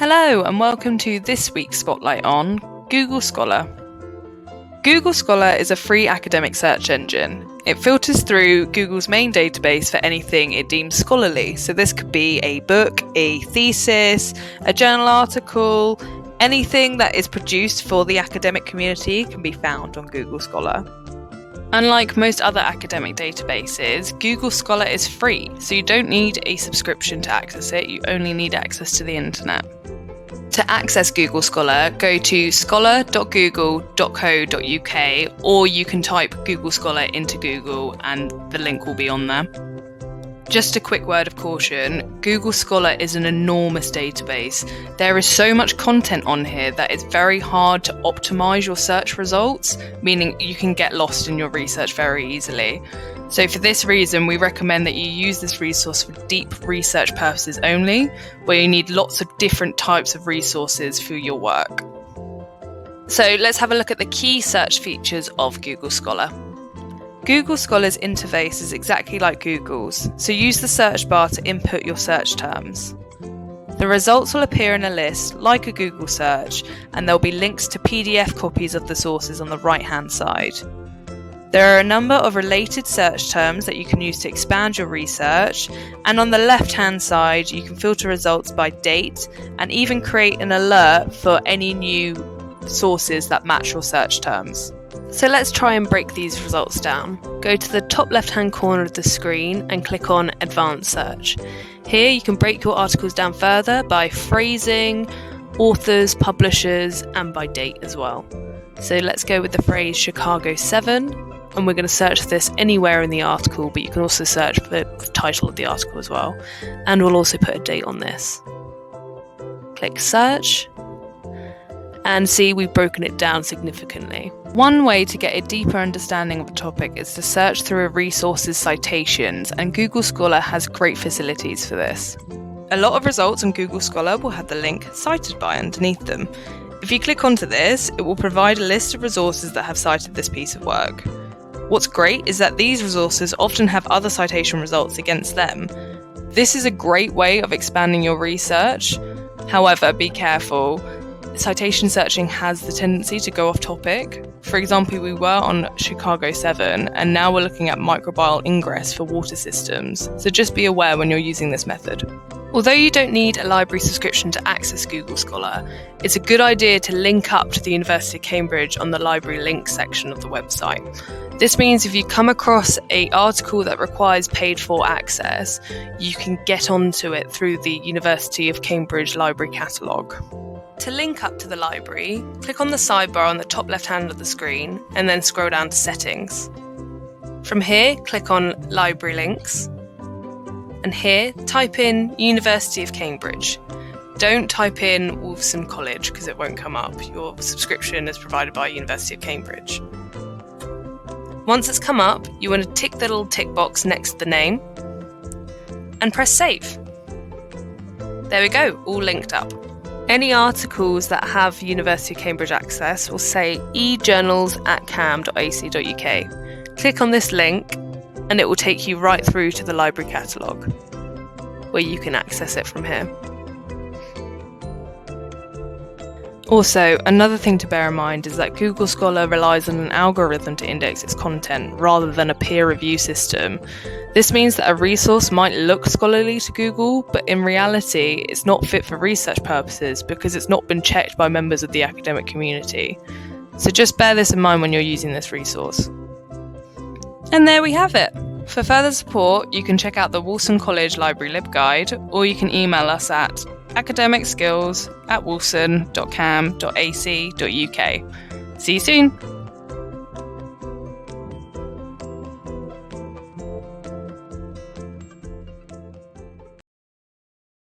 Hello and welcome to this week's Spotlight on Google Scholar. Google Scholar is a free academic search engine. It filters through Google's main database for anything it deems scholarly. So this could be a book, a thesis, a journal article, anything that is produced for the academic community can be found on Google Scholar. Unlike most other academic databases, Google Scholar is free, so you don't need a subscription to access it, you only need access to the internet. To access Google Scholar, go to scholar.google.co.uk, or you can type Google Scholar into Google and the link will be on there. Just a quick word of caution, Google Scholar is an enormous database. There is so much content on here that it's very hard to optimize your search results, meaning you can get lost in your research very easily. So for this reason, we recommend that you use this resource for deep research purposes only, where you need lots of different types of resources for your work. So let's have a look at the key search features of Google Scholar. Google Scholar's interface is exactly like Google's, so use the search bar to input your search terms. The results will appear in a list, like a Google search, and there'll be links to PDF copies of the sources on the right-hand side. There are a number of related search terms that you can use to expand your research, and on the left-hand side you can filter results by date and even create an alert for any new sources that match your search terms. So let's try and break these results down. Go to the top left-hand corner of the screen and click on Advanced Search. Here you can break your articles down further by phrasing, authors, publishers, and by date as well. So let's go with the phrase Chicago 7, and we're going to search this anywhere in the article, but you can also search for the title of the article as well. And we'll also put a date on this. Click Search. And see, we've broken it down significantly. One way to get a deeper understanding of the topic is to search through a resource's citations, and Google Scholar has great facilities for this. A lot of results on Google Scholar will have the link cited by underneath them. If you click onto this, it will provide a list of resources that have cited this piece of work. What's great is that these resources often have other citation results against them. This is a great way of expanding your research. However, be careful. Citation searching has the tendency to go off topic. For example, we were on Chicago 7 and now we're looking at microbial ingress for water systems, so just be aware when you're using this method. Although you don't need a library subscription to access Google Scholar, it's a good idea to link up to the University of Cambridge on the library links section of the website. This means if you come across an article that requires paid-for access, you can get onto it through the University of Cambridge library catalogue. To link up to the library, click on the sidebar on the top left hand of the screen and then scroll down to Settings. From here, click on Library Links, and here type in University of Cambridge. Don't type in Wolfson College because it won't come up. Your subscription is provided by University of Cambridge. Once it's come up, you want to tick the little tick box next to the name and press Save. There we go, all linked up. Any articles that have University of Cambridge access will say ejournals@cam.ac.uk. Click on this link and it will take you right through to the library catalogue, where you can access it from here. Also, another thing to bear in mind is that Google Scholar relies on an algorithm to index its content rather than a peer review system. This means that a resource might look scholarly to Google, but in reality, it's not fit for research purposes because it's not been checked by members of the academic community. So just bear this in mind when you're using this resource. And there we have it. For further support, you can check out the Wolfson College Library LibGuide, or you can email us at academicskills@wolfson.cam.ac.uk. See you soon!